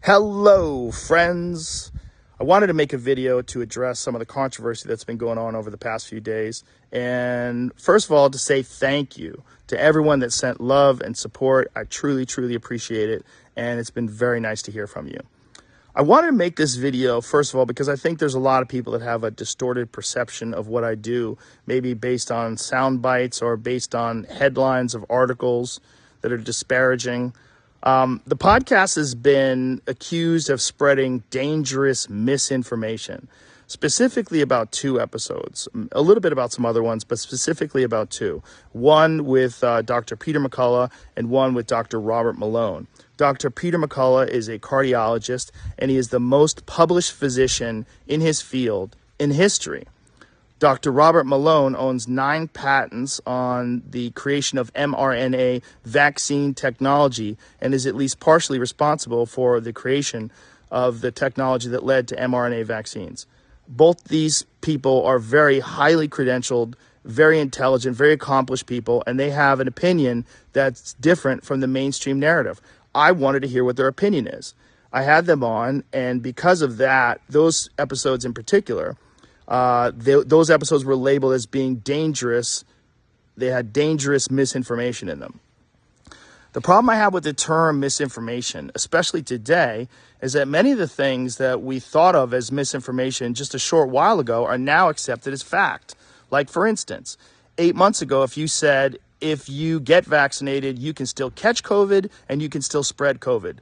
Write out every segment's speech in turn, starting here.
Hello, friends. I wanted to make a video to address some of the controversy that's been going on over the past few days. And first of all, to say thank you to everyone that sent love and support. I truly, truly appreciate it. And it's been very nice to hear from you. I wanted to make this video, first of all, because I think there's a lot of people that have a distorted perception of what I do, maybe based on sound bites or based on headlines of articles that are disparaging. The podcast has been accused of spreading dangerous misinformation, specifically about two episodes, a little bit about some other ones, but specifically about two. One with Dr. Peter McCullough and one with Dr. Robert Malone. Dr. Peter McCullough is a cardiologist, and he is the most published physician in his field in history. Dr. Robert Malone owns 9 patents on the creation of mRNA vaccine technology and is at least partially responsible for the creation of the technology that led to mRNA vaccines. Both these people are very highly credentialed, very intelligent, very accomplished people, and they have an opinion that's different from the mainstream narrative. I wanted to hear what their opinion is. I had them on, and because of that, those episodes in particular, those episodes were labeled as being dangerous. They had dangerous misinformation in them. The problem I have with the term misinformation, especially today, is that many of the things that we thought of as misinformation just a short while ago are now accepted as fact. Like, for instance, 8 months ago, if you said, if you get vaccinated, you can still catch COVID and you can still spread COVID,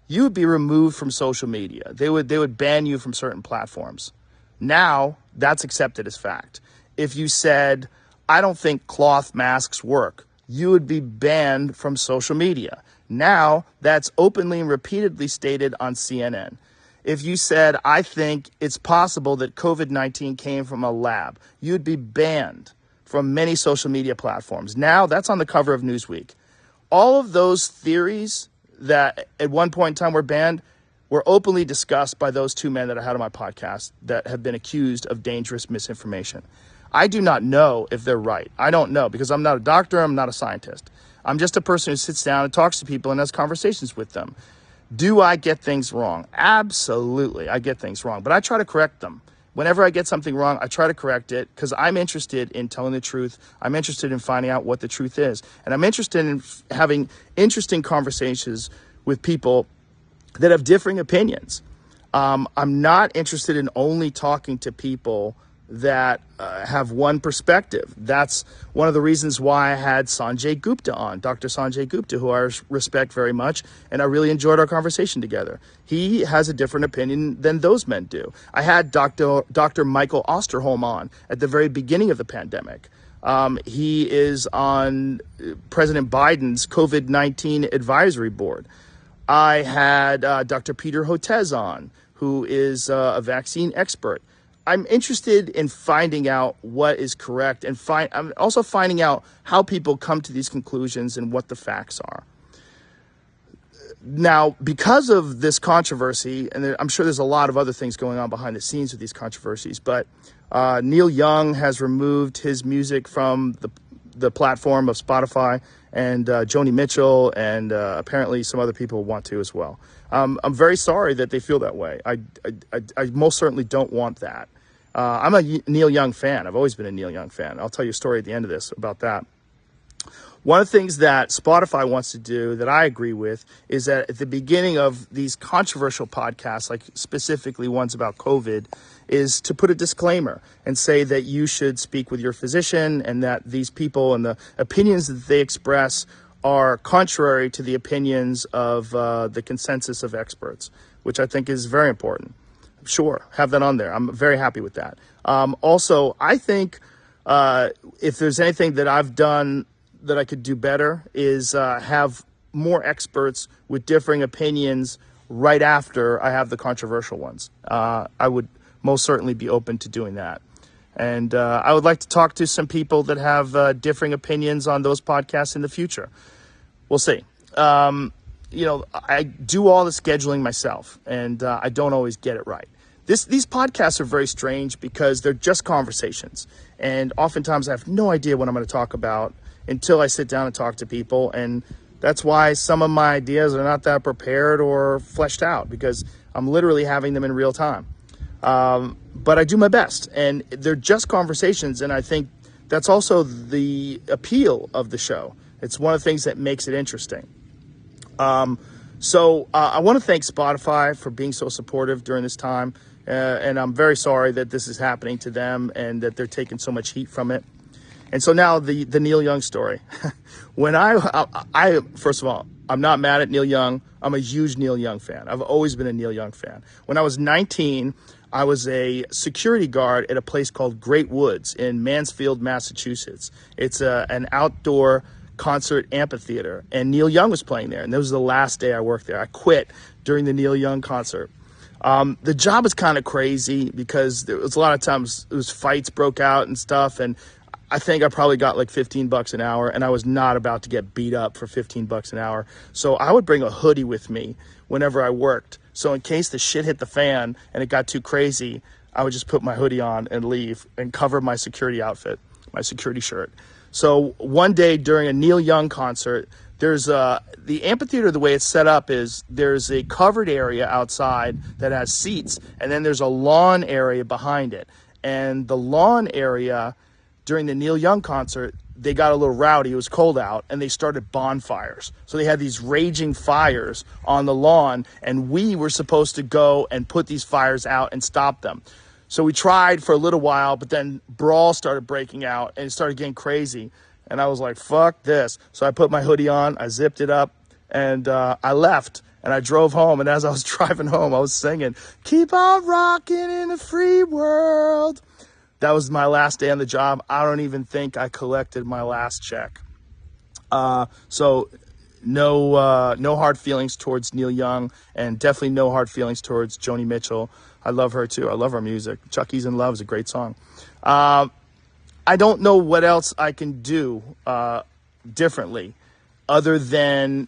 you would be removed from social media. They would ban you from certain platforms. Now, that's accepted as fact. If you said, I don't think cloth masks work, you would be banned from social media. Now, that's openly and repeatedly stated on CNN. If you said, I think it's possible that COVID-19 came from a lab, you'd be banned from many social media platforms. Now, that's on the cover of Newsweek. All of those theories that at one point in time were banned were openly discussed by those two men that I had on my podcast that have been accused of dangerous misinformation. I do not know if they're right. I don't know, because I'm not a doctor, I'm not a scientist. I'm just a person who sits down and talks to people and has conversations with them. Do I get things wrong? Absolutely, I get things wrong, but I try to correct them. Whenever I get something wrong, I try to correct it because I'm interested in telling the truth. I'm interested in finding out what the truth is. And I'm interested in having interesting conversations with people that have differing opinions. I'm not interested in only talking to people that have one perspective. That's one of the reasons why I had Sanjay Gupta on, Dr. Sanjay Gupta, who I respect very much, and I really enjoyed our conversation together. He has a different opinion than those men do. I had Dr. Michael Osterholm on at the very beginning of the pandemic. He is on President Biden's COVID-19 advisory board. I had Dr. Peter Hotez on, who is a vaccine expert. I'm interested in finding out what is correct, and I'm also finding out how people come to these conclusions and what the facts are. Now, because of this controversy, and I'm sure there's a lot of other things going on behind the scenes with these controversies, but Neil Young has removed his music from the platform of Spotify, and Joni Mitchell and apparently some other people want to as well. I'm very sorry that they feel that way. I most certainly don't want that. I'm a Neil Young fan. I've always been a Neil Young fan. I'll tell you a story at the end of this about that. One of the things that Spotify wants to do that I agree with is that at the beginning of these controversial podcasts, like specifically ones about COVID, is to put a disclaimer and say that you should speak with your physician and that these people and the opinions that they express are contrary to the opinions of the consensus of experts, which I think is very important. Sure, have that on there. I'm very happy with that. Also, I think if there's anything that I've done that I could do better is have more experts with differing opinions right after I have the controversial ones. I would most certainly be open to doing that. And I would like to talk to some people that have differing opinions on those podcasts in the future. We'll see. I do all the scheduling myself, and I don't always get it right. These podcasts are very strange because they're just conversations. And oftentimes I have no idea what I'm going to talk about until I sit down and talk to people. And That's why some of my ideas are not that prepared or fleshed out, because I'm literally having them in real time. But I do my best, and they're just conversations, and I think that's also the appeal of the show. It's one of the things that makes it interesting. So I want to thank Spotify for being so supportive during this time, and I'm very sorry that this is happening to them and that they're taking so much heat from it. And so now the Neil Young story. When I first of all, I'm not mad at Neil Young. I'm a huge Neil Young fan. I've always been a Neil Young fan. When I was 19, I was a security guard at a place called Great Woods in Mansfield, Massachusetts. It's an outdoor concert amphitheater, and Neil Young was playing there, and that was the last day I worked there. I quit during the Neil Young concert. The job was kind of crazy because there was a lot of times it was fights broke out and stuff, and I think I probably got like $15 an hour, and I was not about to get beat up for $15 an hour. So I would bring a hoodie with me whenever I worked. So in case the shit hit the fan and it got too crazy, I would just put my hoodie on and leave and cover my security outfit, my security shirt. So one day during a Neil Young concert, there's the amphitheater, the way it's set up is there's a covered area outside that has seats, and then there's a lawn area behind it. And the lawn area during the Neil Young concert, they got a little rowdy. It was cold out, and they started bonfires. So they had these raging fires on the lawn, and we were supposed to go and put these fires out and stop them. So we tried for a little while, but then brawls started breaking out, and it started getting crazy. And I was like, fuck this. So I put my hoodie on, I zipped it up, and I left. And I drove home, and as I was driving home, I was singing, "Keep on rocking in the free world." That was my last day on the job. I don't even think I collected my last check. So no hard feelings towards Neil Young, and definitely no hard feelings towards Joni Mitchell. I love her too. I love her music. Chucky's in Love is a great song. I don't know what else I can do differently other than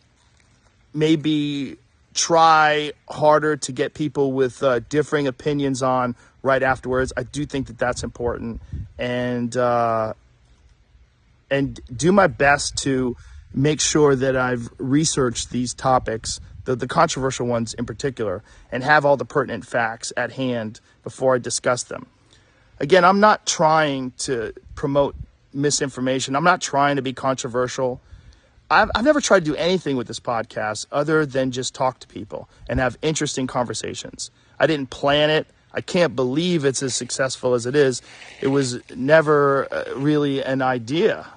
maybe try harder to get people with differing opinions on right afterwards. I do think that that's important, and do my best to make sure that I've researched these topics, the controversial ones in particular, and have all the pertinent facts at hand before I discuss them. Again, I'm not trying to promote misinformation. I'm not trying to be controversial. I've never tried to do anything with this podcast other than just talk to people and have interesting conversations. I didn't plan it. I can't believe it's as successful as it is. It was never really an idea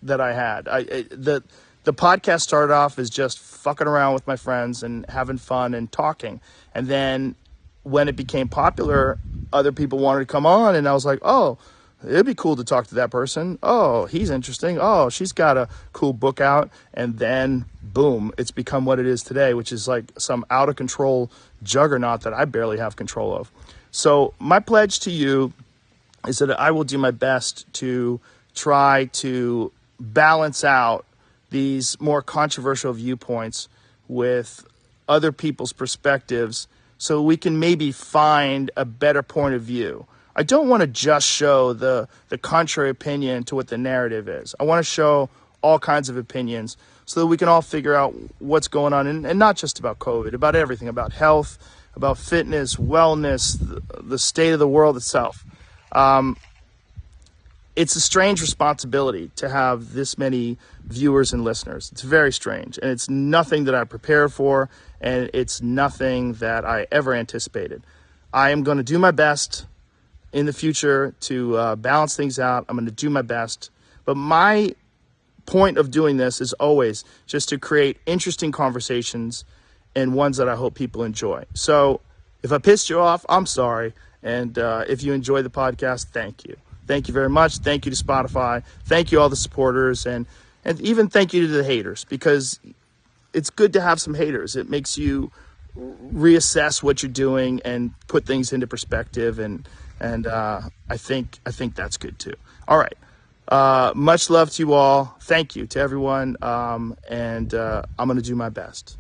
that I had. The podcast started off as just fucking around with my friends and having fun and talking. And then when it became popular, other people wanted to come on, and I was like, oh, it'd be cool to talk to that person. Oh, he's interesting. Oh, she's got a cool book out. And then, boom, it's become what it is today, which is like some out of control juggernaut that I barely have control of. So my pledge to you is that I will do my best to try to balance out these more controversial viewpoints with other people's perspectives so we can maybe find a better point of view. I don't want to just show the contrary opinion to what the narrative is. I want to show all kinds of opinions so that we can all figure out what's going on, and not just about COVID, about everything, about health, about fitness, wellness, the state of the world itself. It's a strange responsibility to have this many viewers and listeners. It's very strange, and it's nothing that I prepared for, and it's nothing that I ever anticipated. I am going to do my best in the future to balance things out. I'm going to do my best, but my point of doing this is always just to create interesting conversations and ones that I hope people enjoy. So if I pissed you off, I'm sorry. And if you enjoy the podcast, thank you. Thank you very much. Thank you to Spotify. Thank you all the supporters, and even thank you to the haters, because it's good to have some haters. It makes you reassess what you're doing and put things into perspective, and I think that's good too. All right. Much love to you all. Thank you to everyone. And I'm going to do my best.